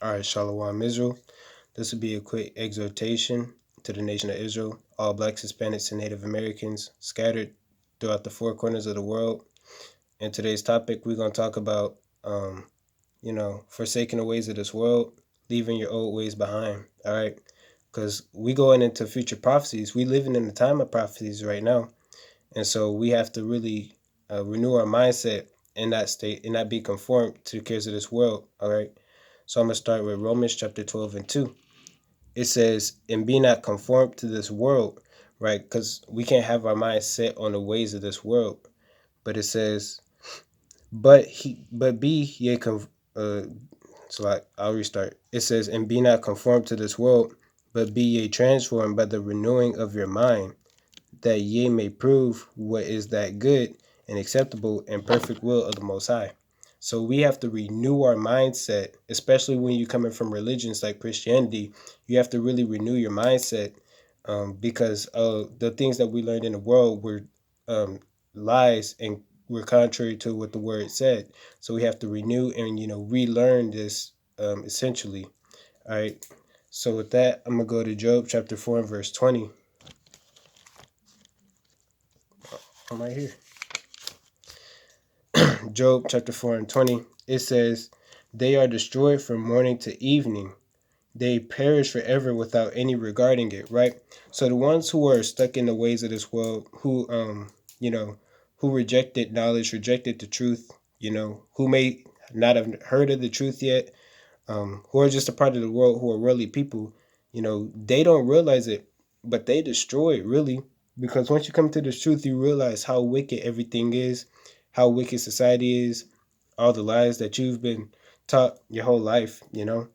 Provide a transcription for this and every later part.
All right, Shalom Israel. This will be a quick exhortation to the nation of Israel, all blacks, Hispanics, and Native Americans scattered throughout the four corners of the world. In today's topic, we're going to talk about, forsaking the ways of this world, leaving your old ways behind. All right, because we going into future prophecies. We living in the time of prophecies right now, and so we have to really renew our mindset in that state and not be conformed to the cares of this world. All right. So I'm going to start with Romans chapter 12 and 2. It says, and be not conformed to this world, right? Because we can't have our mind set on the ways of this world. But it says, but be ye so I'll restart. It says, and be not conformed to this world, but be ye transformed by the renewing of your mind, that ye may prove what is that good and acceptable and perfect will of the Most High. So we have to renew our mindset, especially when you're coming from religions like Christianity. You have to really renew your mindset because the things that we learned in the world were lies and were contrary to what the word said. So we have to renew and relearn this essentially. All right. So with that, I'm gonna go to Job chapter 4 and verse 20. I'm right here. Job chapter 4 and 20, it says, they are destroyed from morning to evening. They perish forever without any regarding it, right? So the ones who are stuck in the ways of this world, who rejected knowledge, rejected the truth, who may not have heard of the truth yet, who are just a part of the world, who are worldly people, they don't realize it, but they destroy it really. Because once you come to this truth, you realize how wicked everything is, how wicked society is, all the lies that you've been taught your whole life, I'm gonna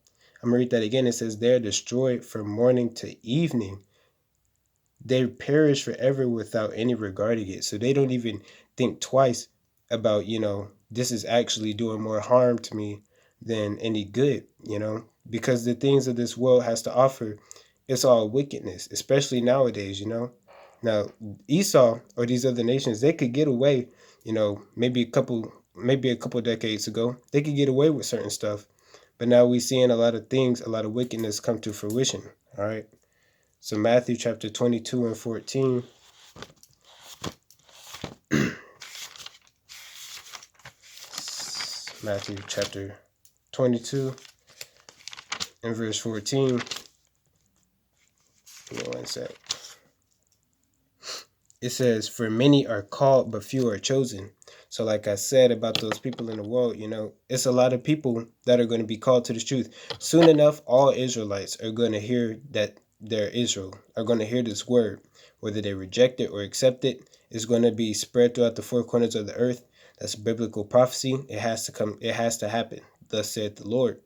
read that again. It says they're destroyed from morning to evening. They perish forever without any regarding it. So they don't even think twice about, this is actually doing more harm to me than any good, because the things of this world has to offer, it's all wickedness, especially nowadays. Now, Esau or these other nations, they could get away, maybe a couple decades ago, they could get away with certain stuff. But now we're seeing a lot of things, a lot of wickedness come to fruition. All right. So Matthew chapter 22 and 14. Matthew chapter 22 and verse 14. Give me one sec. It says, for many are called, but few are chosen. So like I said about those people in the world, it's a lot of people that are going to be called to the truth. Soon enough, all Israelites are going to hear that they're Israel, are going to hear this word. Whether they reject it or accept it, it's going to be spread throughout the four corners of the earth. That's biblical prophecy. It has to come. It has to happen. Thus saith the Lord.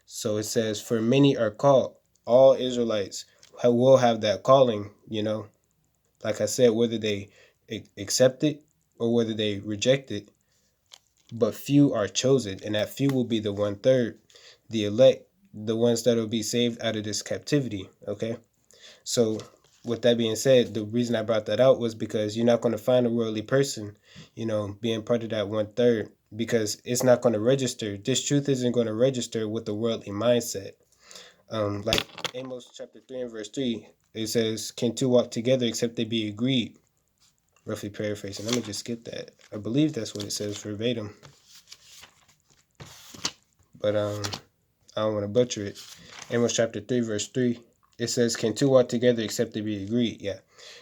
So it says, for many are called. All Israelites will have that calling, like I said, whether they accept it or whether they reject it, but few are chosen, and that few will be the 1/3, the elect, the ones that will be saved out of this captivity. Okay, so with that being said, the reason I brought that out was because you're not going to find a worldly person, being part of that 1/3, because it's not going to register. This truth isn't going to register with the worldly mindset. Like Amos chapter 3 and verse 3, it says, can two walk together except they be agreed? Roughly paraphrasing. Let me just skip that. I believe that's what it says verbatim. But I don't want to butcher it. Amos chapter 3 verse 3. It says, can two walk together except they be agreed? Yeah.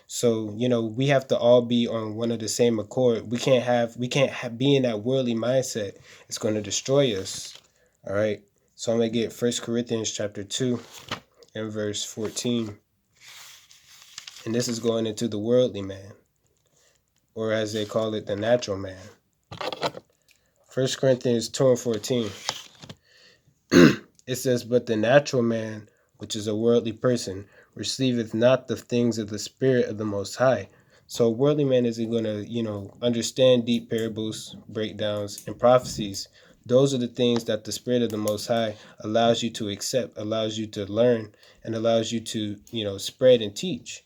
So, we have to all be on one of the same accord. We can't be in that worldly mindset. It's going to destroy us. All right. So I'm going to get 1 Corinthians chapter 2 and verse 14. And this is going into the worldly man, or as they call it, the natural man. 1 Corinthians 2 and 14. It says, but the natural man, which is a worldly person, receiveth not the things of the Spirit of the Most High. So a worldly man isn't going to, understand deep parables, breakdowns, and prophecies. Those are the things that the Spirit of the Most High allows you to accept, allows you to learn, and allows you to, spread and teach.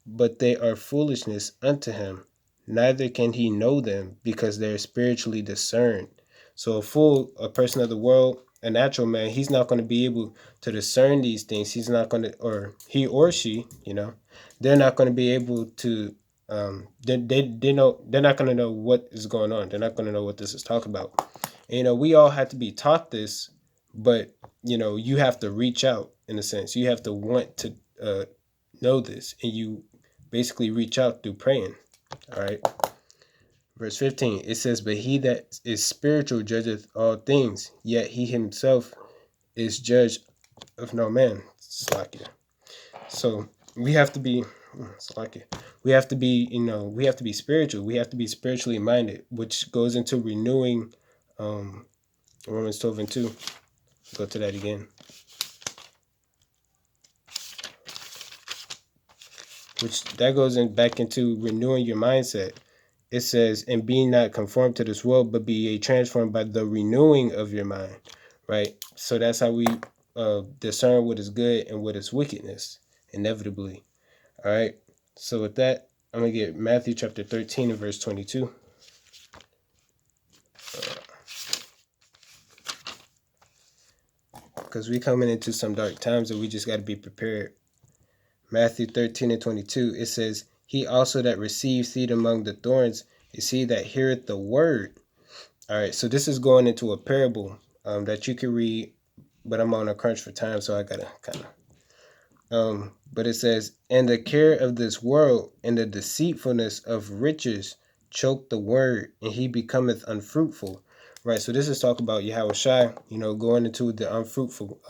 But they are foolishness unto him, neither can he know them, because they are spiritually discerned. So a person of the world, a natural man, he's not going to be able to discern these things. He's not going to, or he or she, they're not going to be able to. They're not going to know what is going on. They're not going to know what this is talking about. And, we all have to be taught this, but you have to reach out in a sense. You have to want to know this, and you basically reach out through praying. All right. Verse 15, it says, "But he that is spiritual judgeth all things, yet he himself is judge of no man." Slakia. So we have to be Slakia. We have to be, we have to be spiritual. We have to be spiritually minded, which goes into renewing Romans 12 and 2. Go to that again. Which that goes back into renewing your mindset. It says, "And be not conformed to this world, but be ye transformed by the renewing of your mind." Right? So that's how we discern what is good and what is wickedness, inevitably. All right? So with that, I'm going to get Matthew chapter 13 and verse 22. Because we coming into some dark times and we just got to be prepared. Matthew 13 and 22, it says, "He also that receives seed among the thorns is he that heareth the word." All right, so this is going into a parable that you can read, but I'm on a crunch for time, so I gotta kind of. But it says, "And the care of this world and the deceitfulness of riches choke the word, and he becometh unfruitful." Right, so this is talk about Yahawashi, going into the unfruitful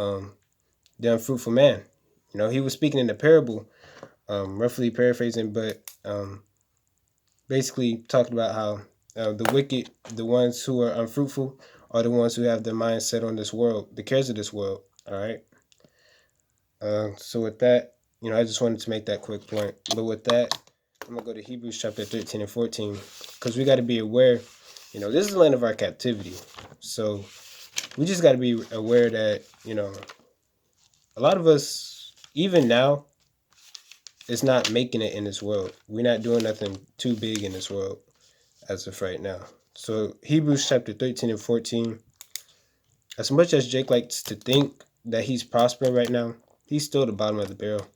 man. He was speaking in the parable, roughly paraphrasing, but basically talking about how the wicked, the ones who are unfruitful, are the ones who have their mind set on this world, the cares of this world. All right. So with that, I just wanted to make that quick point. But with that, I'm gonna go to Hebrews chapter 13 and 14, because we got to be aware. This is the land of our captivity, so we just got to be aware that a lot of us, even now, is not making it in this world. We're not doing nothing too big in this world as of right now. So Hebrews chapter 13 and 14, as much as Jake likes to think that he's prospering right now, he's still the bottom of the barrel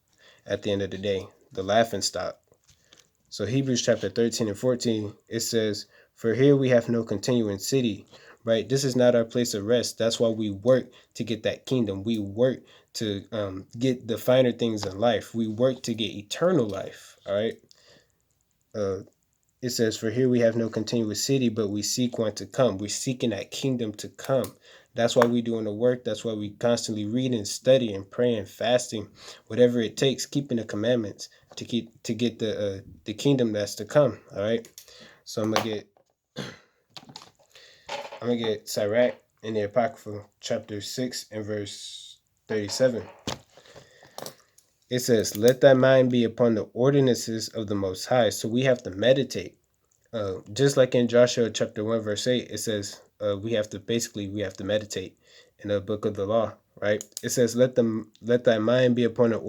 at the end of the day, the laughing stock. So Hebrews chapter 13 and 14, it says, "For here we have no continuing city," right? This is not our place of rest. That's why we work to get that kingdom. We work to get the finer things in life. We work to get eternal life, all right? It says, "For here we have no continuous city, but we seek one to come." We're seeking that kingdom to come. That's why we're doing the work. That's why we constantly reading, studying, praying, fasting, whatever it takes, keeping the commandments to get the kingdom that's to come. All right. So I'm gonna get Sirach in the Apocrypha, chapter 6 and verse 37. It says, "Let thy mind be upon the ordinances of the Most High." So we have to meditate. Just like in Joshua chapter 1 verse 8, it says we have to meditate in the book of the law, right? It says, let thy mind be upon the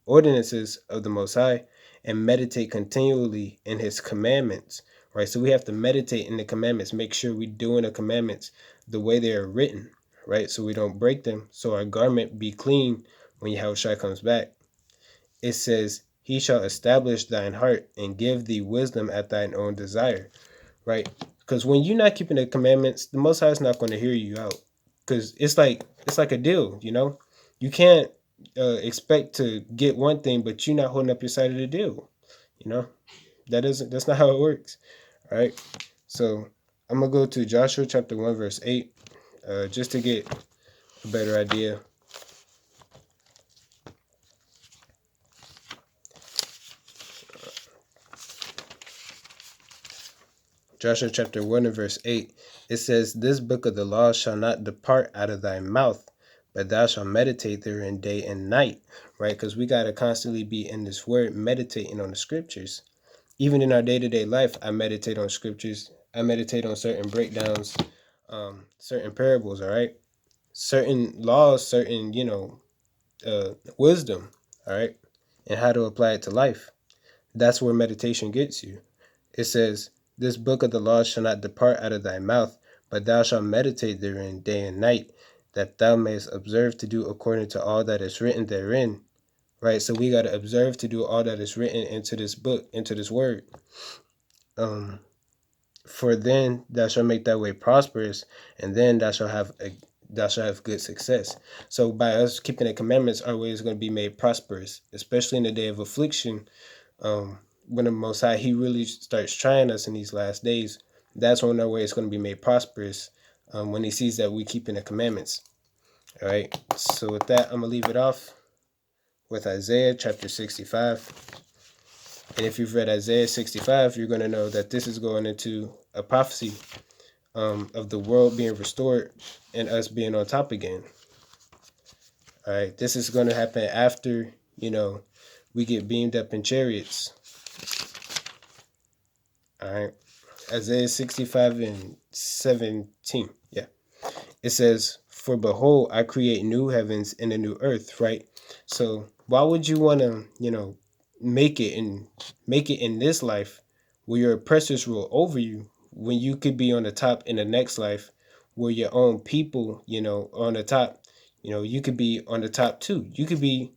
ordinances of the Most High, and meditate continually in his commandments, right? So we have to meditate in the commandments, make sure we're doing the commandments the way they are written, right? So we don't break them, so our garment be clean when Yahawashi comes back. It says, "He shall establish thine heart and give thee wisdom at thine own desire," right? Because when you're not keeping the commandments, the Most High is not going to hear you out. Because it's like a deal, You can't expect to get one thing, but you're not holding up your side of the deal. That's not how it works, right? So I'm gonna go to Joshua chapter 1 verse 8, just to get a better idea. Joshua chapter 1 and verse 8, it says, "This book of the law shall not depart out of thy mouth, but thou shalt meditate therein day and night," right? Because we got to constantly be in this word, meditating on the scriptures. Even in our day-to-day life, I meditate on scriptures. I meditate on certain breakdowns, certain parables, all right? Certain laws, certain, wisdom, all right? And how to apply it to life. That's where meditation gets you. It says, "This book of the law shall not depart out of thy mouth, but thou shalt meditate therein day and night." that thou mayest observe to do according to all that is written therein. Right? So we got to observe to do all that is written into this book, into this word. Um, for then thou shalt make thy way prosperous, and then thou shalt have good success. So by us keeping the commandments, our way is going to be made prosperous, especially in the day of affliction. When the Most High, He really starts trying us in these last days, that's when our way is going to be made prosperous. When He sees that we keeping the commandments. All right. So with that, I'm gonna leave it off with Isaiah chapter 65. And if you've read Isaiah 65, you're going to know that this is going into a prophecy of the world being restored and us being on top again. All right, this is going to happen after, we get beamed up in chariots. All right, Isaiah 65 and 17. Yeah, it says, "For behold, I create new heavens and a new earth." Right. So why would you want to, make it in this life where your oppressors rule over you, when you could be on the top in the next life where your own people, are on the top? You could be on the top too. You could be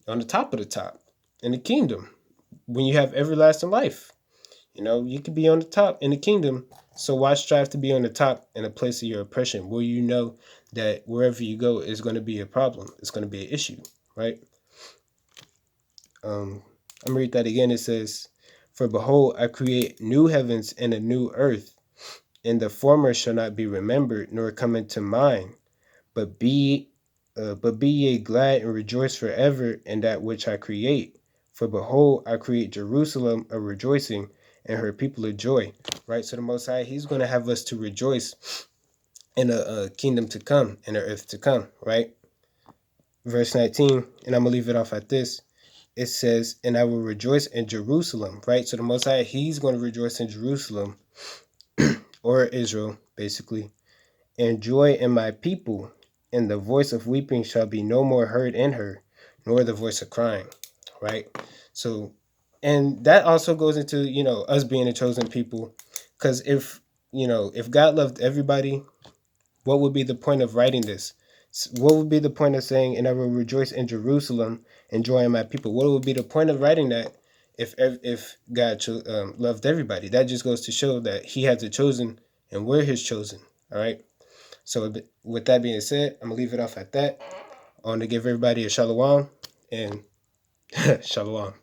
on the top of the top in the kingdom when you have everlasting life. You could be on the top in the kingdom. So why strive to be on the top in a place of your oppression where you know that wherever you go is going to be a problem? It's going to be an issue, right? I'm going to read that again. It says, "For behold, I create new heavens and a new earth, and the former shall not be remembered, nor come into mind. But be ye glad and rejoice forever in that which I create. For behold, I create Jerusalem a rejoicing, and her people a joy." Right? So the Most High, He's going to have us to rejoice in a kingdom to come, in the earth to come. Right? Verse 19, and I'm going to leave it off at this. It says, "And I will rejoice in Jerusalem." Right? So the Most High, He's going to rejoice in Jerusalem, or Israel, basically, "and joy in my people, and the voice of weeping shall be no more heard in her, nor the voice of crying." Right? So, and that also goes into, us being a chosen people. Because if God loved everybody, what would be the point of writing this? What would be the point of saying, "And I will rejoice in Jerusalem and joy in my people"? What would be the point of writing that if God loved everybody? That just goes to show that He has a chosen, and we're His chosen. All right. So with that being said, I'm gonna leave it off at that. I want to give everybody a shalom and shalom.